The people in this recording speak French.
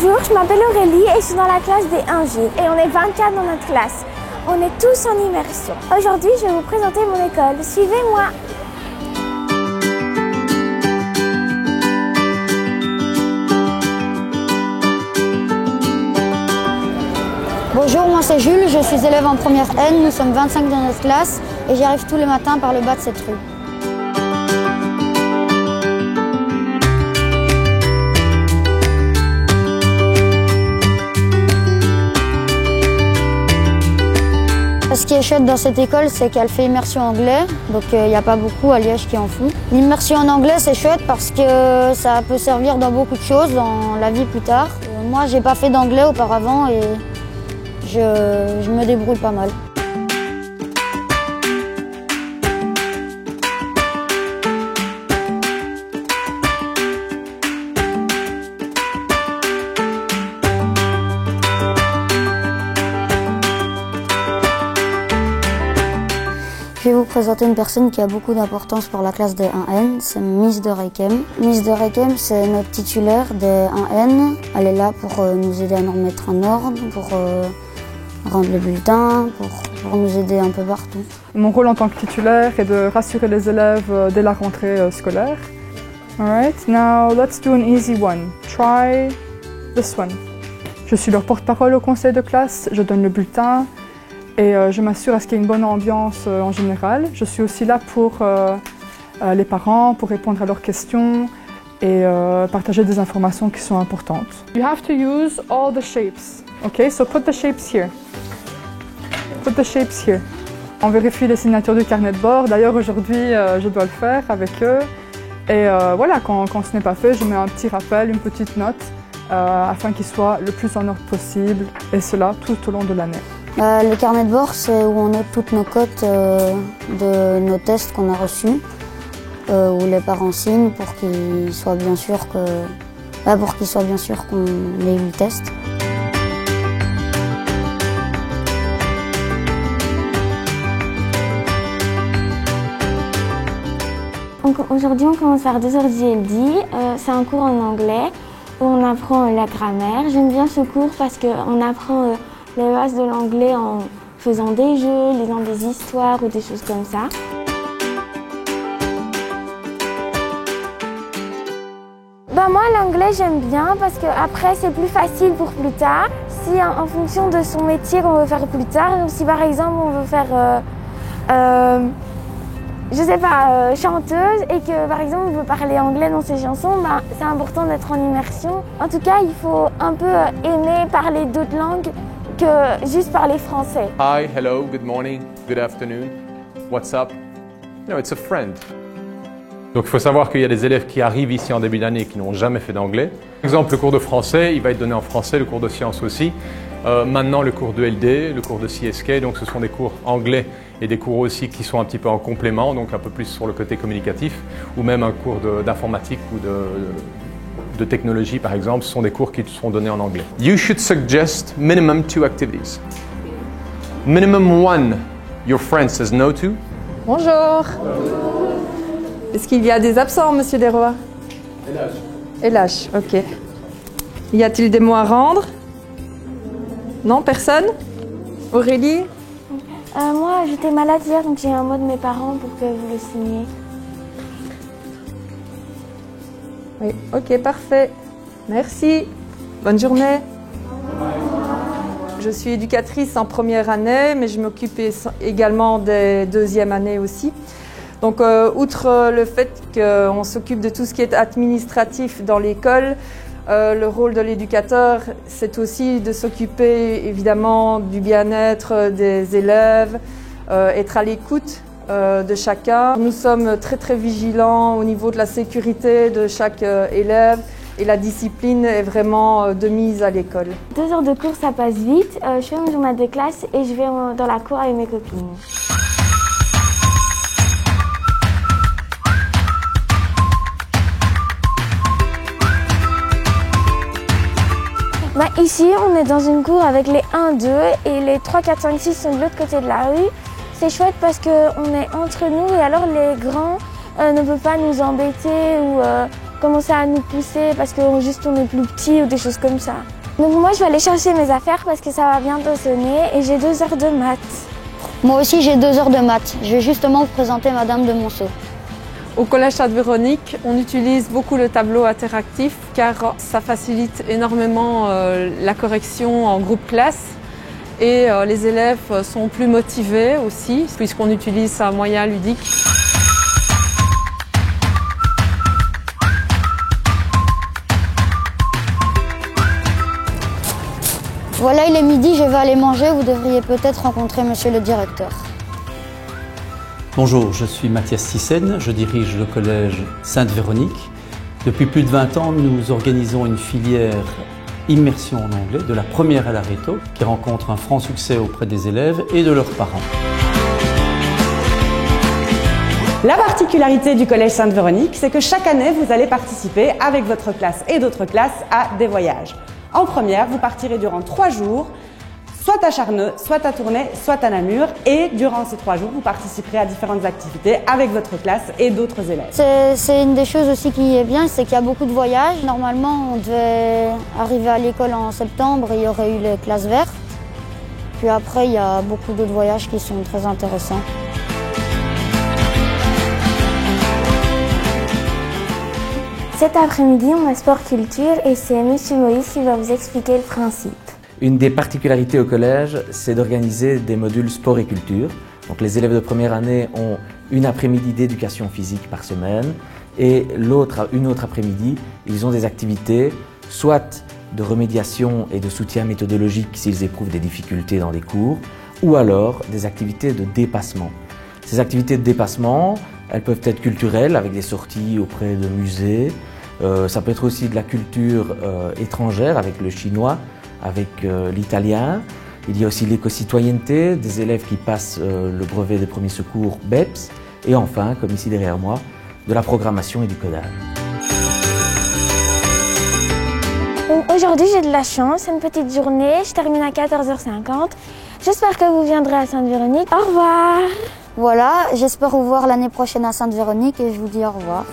Bonjour, je m'appelle Aurélie et je suis dans la classe des 1G. Et on est 24 dans notre classe. On est tous en immersion. Aujourd'hui, je vais vous présenter mon école. Suivez-moi. Bonjour, moi c'est Jules, je suis élève en première N, nous sommes 25 dans notre classe et j'y arrive tous les matins par le bas de cette rue. Ce qui est chouette dans cette école, c'est qu'elle fait immersion anglais, donc il n'y a pas beaucoup à Liège qui en font. L'immersion en anglais, c'est chouette parce que ça peut servir dans beaucoup de choses, dans la vie plus tard. Moi, j'ai pas fait d'anglais auparavant et je me débrouille pas mal. Je vais vous présenter une personne qui a beaucoup d'importance pour la classe des 1N, c'est Miss de Reikem. Miss de Reikem, c'est notre titulaire des 1N. Elle est là pour nous aider à nous remettre en ordre, pour rendre les bulletins, pour nous aider un peu partout. Mon rôle en tant que titulaire est de rassurer les élèves dès la rentrée scolaire. Alright, now let's do an easy one. Try this one. Je suis leur porte-parole au conseil de classe, je donne le bulletin et je m'assure à ce qu'il y ait une bonne ambiance en général. Je suis aussi là pour les parents, pour répondre à leurs questions et partager des informations qui sont importantes. You have to use all the shapes. Okay, so put the shapes here. Put the shapes here. On vérifie les signatures du carnet de bord. D'ailleurs, aujourd'hui, je dois le faire avec eux. Et voilà, quand ce n'est pas fait, je mets un petit rappel, une petite note, afin qu'ils soient le plus en ordre possible, et cela tout au long de l'année. Le carnet de bord, c'est où on note toutes nos cotes de nos tests qu'on a reçus, où les parents signent pour qu'ils soient bien sûrs qu'on ait eu le test. Aujourd'hui, on commence par 2 heures d'JLD. C'est un cours en anglais où on apprend la grammaire. J'aime bien ce cours parce qu'on apprend les bases de l'anglais en faisant des jeux, lisant des histoires ou des choses comme ça. Moi, l'anglais, j'aime bien parce qu'après, c'est plus facile pour plus tard. Si en fonction de son métier qu'on veut faire plus tard, donc si par exemple on veut faire je sais pas, chanteuse et que par exemple on veut parler anglais dans ses chansons, c'est important d'être en immersion. En tout cas, il faut un peu aimer parler d'autres langues que juste parler français. Hi, hello, good morning, good afternoon, what's up? No, it's a friend. Donc il faut savoir qu'il y a des élèves qui arrivent ici en début d'année et qui n'ont jamais fait d'anglais. Par exemple, le cours de français, il va être donné en français, le cours de sciences aussi. Maintenant, le cours de LD, le cours de CSK, donc ce sont des cours anglais et des cours aussi qui sont un petit peu en complément, donc un peu plus sur le côté communicatif, ou même un cours d'informatique ou de technologie par exemple, ce sont des cours qui seront donnés en anglais. You should suggest minimum 2 activities. Minimum 1 your friend says no to. Bonjour. Est-ce qu'il y a des absents, Monsieur Desrois? LH, ok. Y a-t-il des mots à rendre? Non, personne? Aurélie? Moi, j'étais malade hier, donc j'ai un mot de mes parents pour que vous le signiez. Oui, ok, parfait. Merci. Bonne journée. Je suis éducatrice en première année, mais je m'occupe également des deuxièmes années aussi. Donc, outre le fait qu'on s'occupe de tout ce qui est administratif dans l'école, le rôle de l'éducateur, c'est aussi de s'occuper évidemment du bien-être des élèves, être à l'écoute de chacun. Nous sommes très vigilants au niveau de la sécurité de chaque élève et la discipline est vraiment de mise à l'école. 2 heures de cours, ça passe vite. Je fais mon journal de classe et je vais dans la cour avec mes copines. Ici, on est dans une cour avec les 1, 2 et les 3, 4, 5, 6 sont de l'autre côté de la rue. C'est chouette parce qu'on est entre nous et alors les grands ne peuvent pas nous embêter ou commencer à nous pousser parce que juste on est plus petits ou des choses comme ça. Donc moi je vais aller chercher mes affaires parce que ça va bientôt sonner et j'ai 2 heures de maths. Moi aussi j'ai 2 heures de maths. Je vais justement vous présenter Madame de Monceau. Au Collège Sainte-Véronique, on utilise beaucoup le tableau interactif car ça facilite énormément la correction en groupe classe et les élèves sont plus motivés aussi puisqu'on utilise un moyen ludique. Voilà, il est midi, je vais aller manger. Vous devriez peut-être rencontrer monsieur le directeur. Bonjour, je suis Mathias Thyssen, je dirige le collège Sainte-Véronique. Depuis plus de 20 ans, nous organisons une filière immersion en anglais de la première à la réto qui rencontre un franc succès auprès des élèves et de leurs parents. La particularité du Collège Sainte-Véronique, c'est que chaque année, vous allez participer avec votre classe et d'autres classes à des voyages. En première, vous partirez durant 3 jours, soit à Charneux, soit à Tournai, soit à Namur. Et durant ces 3 jours, vous participerez à différentes activités avec votre classe et d'autres élèves. C'est une des choses aussi qui est bien, c'est qu'il y a beaucoup de voyages. Normalement, on devait arriver à l'école en septembre et il y aurait eu les classes vertes. Puis après, il y a beaucoup d'autres voyages qui sont très intéressants. Cet après-midi, on a sport culture et c'est M. Moïse qui va vous expliquer le principe. Une des particularités au collège, c'est d'organiser des modules sport et culture. Donc les élèves de première année ont une après-midi d'éducation physique par semaine et une autre après-midi, ils ont des activités soit de remédiation et de soutien méthodologique s'ils éprouvent des difficultés dans des cours, ou alors des activités de dépassement. Ces activités de dépassement, elles peuvent être culturelles avec des sorties auprès de musées, ça peut être aussi de la culture étrangère avec le chinois, avec l'italien. Il y a aussi l'éco-citoyenneté, des élèves qui passent le brevet des premiers secours BEPS. Et enfin, comme ici derrière moi, de la programmation et du codage. Aujourd'hui, j'ai de la chance, c'est une petite journée, je termine à 14h50. J'espère que vous viendrez à Sainte-Véronique. Au revoir! Voilà, j'espère vous voir l'année prochaine à Sainte-Véronique et je vous dis au revoir.